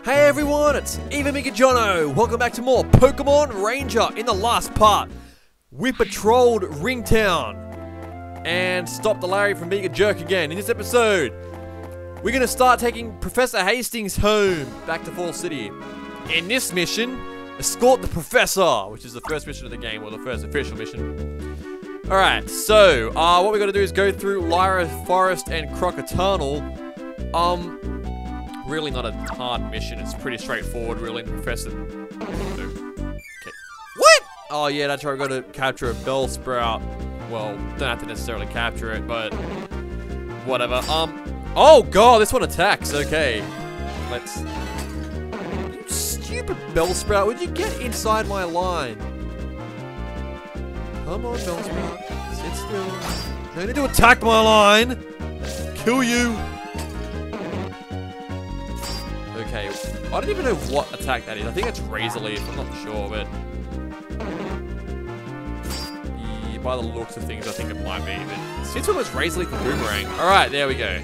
Hey everyone, it's Even Mega Jono. Welcome back to more Pokemon Ranger. In the last part, we patrolled Ringtown and stopped the Larry from being a jerk again. In this episode, we're going to start taking Professor Hastings home, back to Fall City. In this mission, escort the Professor, which is the first mission of the game, or the first official mission. Alright, so, what we're going to do is go through Lyra Forest and Crocodile. Really not a hard mission. It's pretty straightforward, really. Professor. Okay. What? Oh yeah, that's right. We've got to capture a Bellsprout. Well, don't have to necessarily capture it, but whatever. Oh god, this one attacks. Okay. Let's. You stupid Bellsprout! Would you get inside my line? Come on, Bellsprout. Sit still. No need to attack my line. Kill you. Okay, I don't even know what attack that is. I think it's Razor Leaf, I'm not sure, but yeah, by the looks of things, I think it might be. But since it was Razor Leaf and Boomerang. Alright, there we go.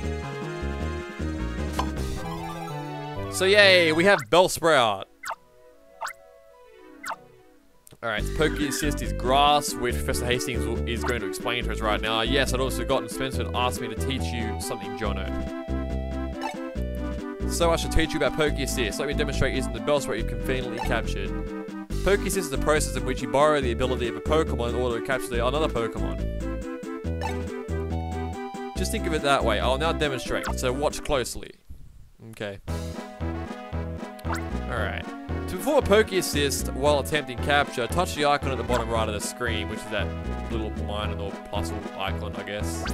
So yay, we have Bellsprout. Alright, Poke Assist is Grass, which Professor Hastings is going to explain to us right now. Yes, I'd also gotten Spencer to ask me to teach you something, Jono. So I should teach you about Poke Assist. Let me demonstrate using the Bellsprout you've conveniently captured. Poke Assist is the process in which you borrow the ability of a Pokemon in order to capture another Pokemon. Just think of it that way. I'll now demonstrate, so watch closely. Okay. Alright. To perform a Poke Assist while attempting capture, touch the icon at the bottom right of the screen, which is that little minor or puzzle icon, I guess.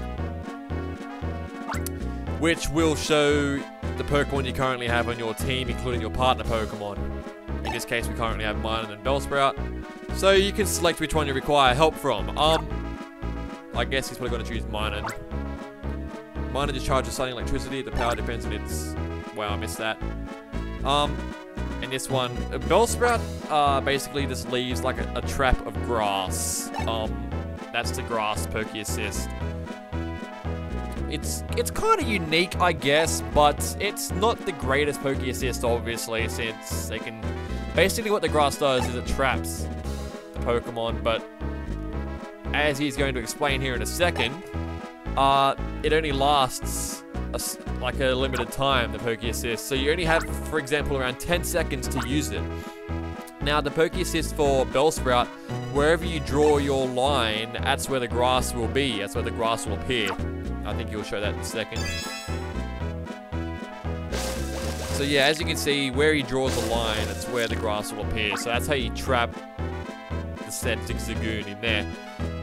Which will show the Pokemon you currently have on your team, including your partner Pokemon. In this case, we currently have Minun and Bellsprout. So you can select which one you require help from. I guess he's probably going to choose Minun. Minun discharges sudden electricity. The power depends on its... Wow, I missed that. And this one, Bellsprout basically just leaves like a trap of grass. That's the Grass Poke Assist. It's kind of unique, I guess, but it's not the greatest Poke Assist, obviously, since they can... Basically what the grass does is it traps the Pokemon, but as he's going to explain here in a second, it only lasts like a limited time, the Poke Assist. So you only have, for example, around 10 seconds to use it. Now, the Poke Assist for Bellsprout, wherever you draw your line, that's where the grass will be. That's where the grass will appear. I think you'll show that in a second. So yeah, as you can see, where he draws a line, that's where the grass will appear. So that's how you trap the said Zigzagoon in there.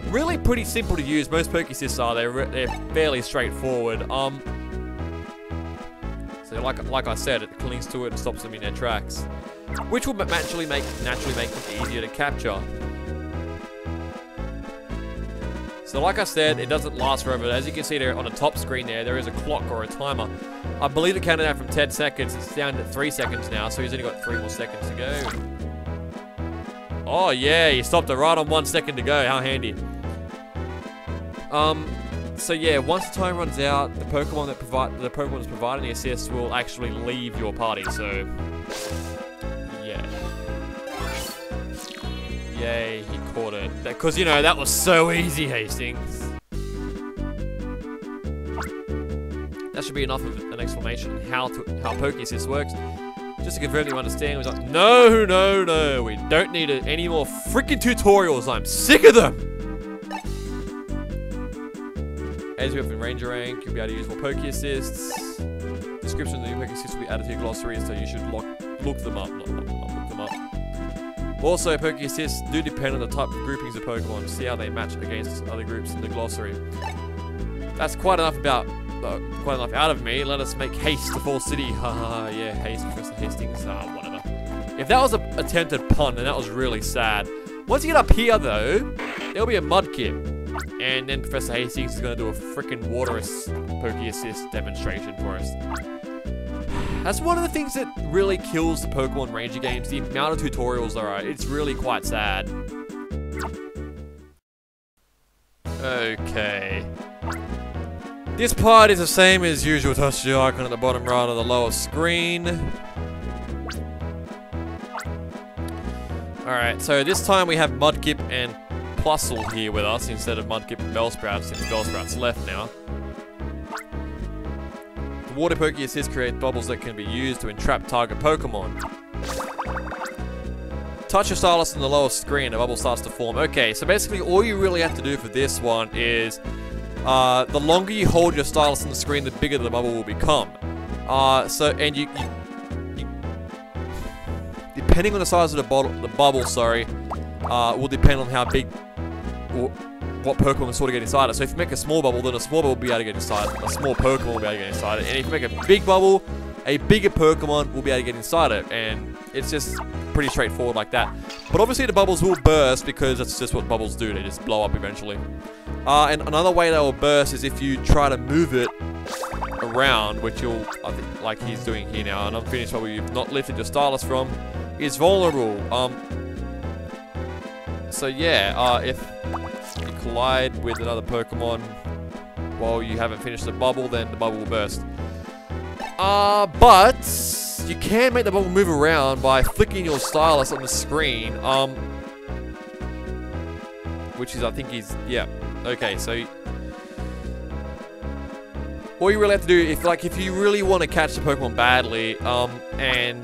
Really pretty simple to use. Most Poke Assists are. They're fairly straightforward. So like I said, it clings to it and stops them in their tracks, which will naturally make it easier to capture. So like I said, it doesn't last forever. As you can see there on the top screen there is a clock or a timer. I believe it counted out from 10 seconds. It's down to 3 seconds now, so he's only got 3 more seconds to go. Oh yeah, he stopped it right on 1 second to go. How handy. So yeah, once the time runs out, the Pokemon that's providing the assist will actually leave your party, so yeah. Yay, he caught it. Because, you know, that was so easy, Hastings. That should be enough of an explanation how Poke Assist works. Just to confirm that you understand, was like, no, we don't need any more freaking tutorials. I'm sick of them. As you have in Ranger rank, you'll be able to use more Poke Assists. Description of the new Poke Assists will be added to your glossary, so you should look them up. Not look them up. Also, Poke Assists do depend on the type of groupings of Pokemon. See how they match against other groups in the glossary. That's quite enough out of me. Let us make haste to Fall City. Haha, yeah, haste, Professor Hastings. Whatever. If that was an attempted pun, then that was really sad. Once you get up here, though, there'll be a Mudkip. And then Professor Hastings is going to do a freaking water Poke Assist demonstration for us. That's one of the things that really kills the Pokemon Ranger games, the amount of tutorials there are. It's really quite sad. Okay. This part is the same as usual. Touch the icon at the bottom right of the lower screen. Alright, so this time we have Mudkip and Plusle here with us instead of Mudkip and Bellsprout, since Bellsprout's left now. The Water Poke Assist creates bubbles that can be used to entrap target Pokemon. Touch your stylus on the lower screen, a bubble starts to form. Okay, so basically all you really have to do for this one is the longer you hold your stylus on the screen, the bigger the bubble will become. You depending on the size of the bubble, will depend on how big or what Pokemon sort of get inside it. So if you make a small bubble, then a small bubble will be able to get inside it. A small Pokemon will be able to get inside it. And if you make a big bubble, a bigger Pokemon will be able to get inside it. And it's just pretty straightforward like that. But obviously the bubbles will burst because that's just what bubbles do. They just blow up eventually. And another way they will burst is if you try to move it around, which you'll, I think, like he's doing here now. An unfinished bubble you've not lifted your stylus from is vulnerable. So yeah, if you collide with another Pokemon while you haven't finished the bubble, then the bubble will burst. But you can make the bubble move around by flicking your stylus on the screen, which is, I think, yeah. Okay, so all you really have to do, if you really want to catch the Pokemon badly, and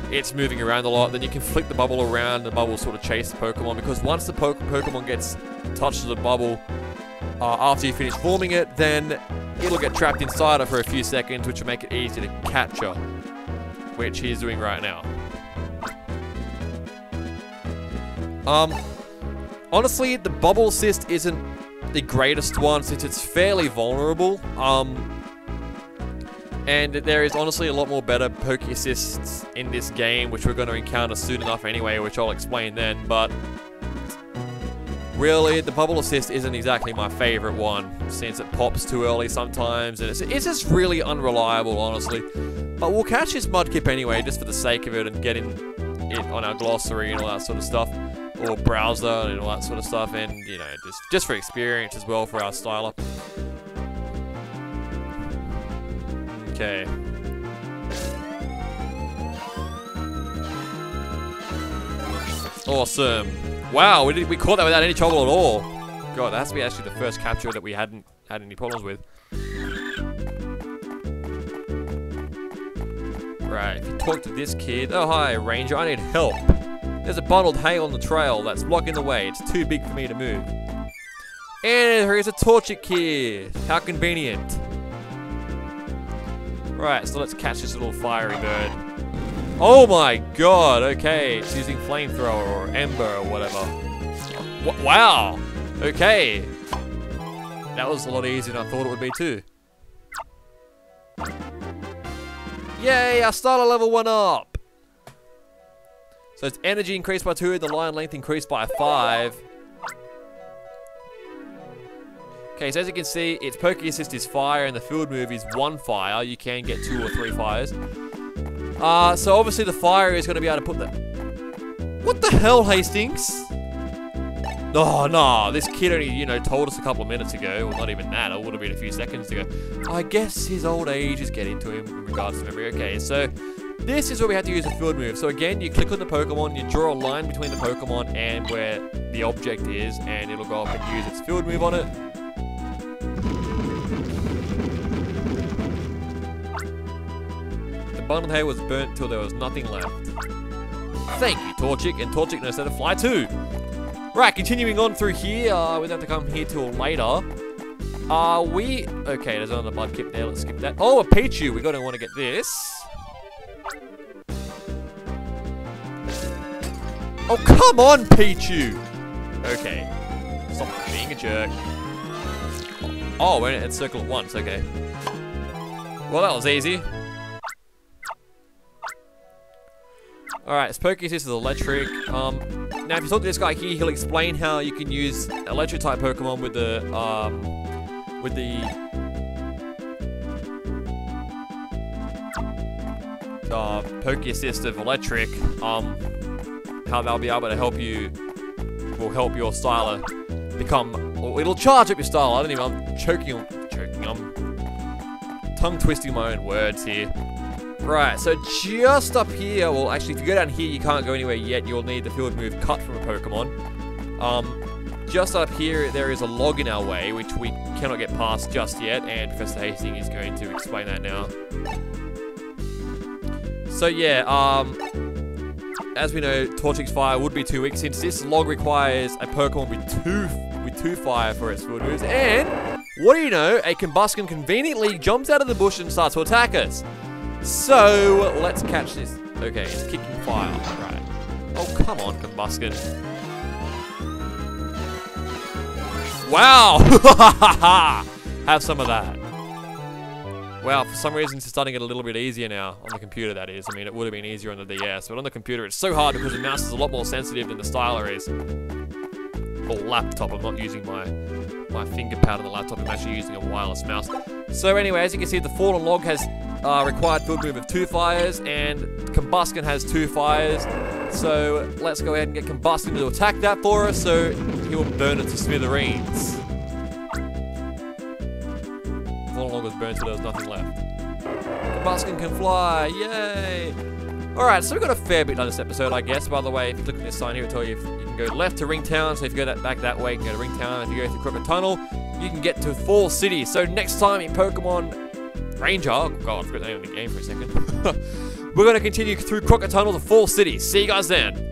it's moving around a lot, then you can flick the bubble around, the bubble will sort of chase the Pokemon, because once the Pokemon gets touched to the bubble, after you finish forming it, then it'll get trapped inside it for a few seconds, which will make it easy to capture, which he's doing right now. Honestly, the bubble assist isn't the greatest one since it's fairly vulnerable. And there is honestly a lot more better Poke Assists in this game, which we're going to encounter soon enough anyway, which I'll explain then. But really, the bubble assist isn't exactly my favorite one, since it pops too early sometimes, and it's just really unreliable, honestly. But we'll catch this Mudkip anyway, just for the sake of it, and getting it on our glossary and all that sort of stuff, or browser and all that sort of stuff, and you know, just for experience as well for our styler. Okay. Awesome. Wow, we caught that without any trouble at all. God, that has to be actually the first capture that we hadn't had any problems with. Right, if you talk to this kid. Oh, hi, Ranger, I need help. There's a bundled hay on the trail that's blocking the way. It's too big for me to move. And here's a Torchic kid. How convenient. Right, so let's catch this little fiery bird. Oh my god, okay. It's using flamethrower or ember or whatever. Wow. Okay. That was a lot easier than I thought it would be too. Yay, our starter level went up. So its energy increased by 2, the line length increased by 5. Okay, so as you can see, its Poke Assist is fire and the field move is 1 fire. You can get 2 or 3 fires. So obviously the fire is going to be able to put the... What the hell, Hastings? Oh, no, this kid only, you know, told us a couple of minutes ago. Well, not even that. It would have been a few seconds ago. I guess his old age is getting to him in regards to memory. Okay, so this is where we have to use a field move. So again, you click on the Pokemon, you draw a line between the Pokemon and where the object is, and it'll go up and use its field move on it. The bundled hay was burnt till there was nothing left. Thank you, Torchic, and Torchic knows how to fly too. Right, continuing on through here, we don't have to come here till later. Okay, there's another Mudkip there, let's skip that. Oh, a Pichu, we're gonna want to get this. Oh, come on, Pichu! Okay, stop being a jerk. Oh, we're in circle at once, okay. Well, that was easy. Alright, this Poke Assist is electric. Now if you talk to this guy here, he'll explain how you can use electric type Pokemon with the Poke Assist of electric, how they'll be able to help you, will help your styler become, or it'll charge up your styler. I'm tongue twisting my own words here. Right, so just up here, well, actually, if you go down here, you can't go anywhere yet. You'll need the field move cut from a Pokemon. Just up here, there is a log in our way, which we cannot get past just yet, and Professor Hastings is going to explain that now. So yeah, as we know, Torchic's fire would be too weak since this log requires a Pokemon with two fire for its field moves, and what do you know? A Combuskin conveniently jumps out of the bush and starts to attack us. So let's catch this. Okay, it's kicking fire. Right. Oh, come on, Combuskin. Wow! Have some of that. Wow, for some reason it's starting to get a little bit easier now. On the computer, that is. I mean, it would have been easier on the DS, but on the computer it's so hard because the mouse is a lot more sensitive than the styler is. Or laptop. I'm not using my finger pad on the laptop. I'm actually using a wireless mouse. So anyway, as you can see, the fallen log has required field move of 2 fires, and Combuskin has 2 fires. So let's go ahead and get Combuskin to attack that for us, so he will burn it to smithereens. Fallen log was burned, so there was nothing left. Combuskin can fly, yay! Alright, so we've got a fair bit on this episode, I guess. By the way, if you look at this sign here, it'll tell you you can go left to Ringtown. So if you go back that way, you can go to Ringtown. If you go through Crooked Tunnel, you can get to Fall City. So next time in Pokemon Ranger, oh god, I forgot the name of the game for a second. We're going to continue through Crooked Tunnel to Fall City. See you guys then.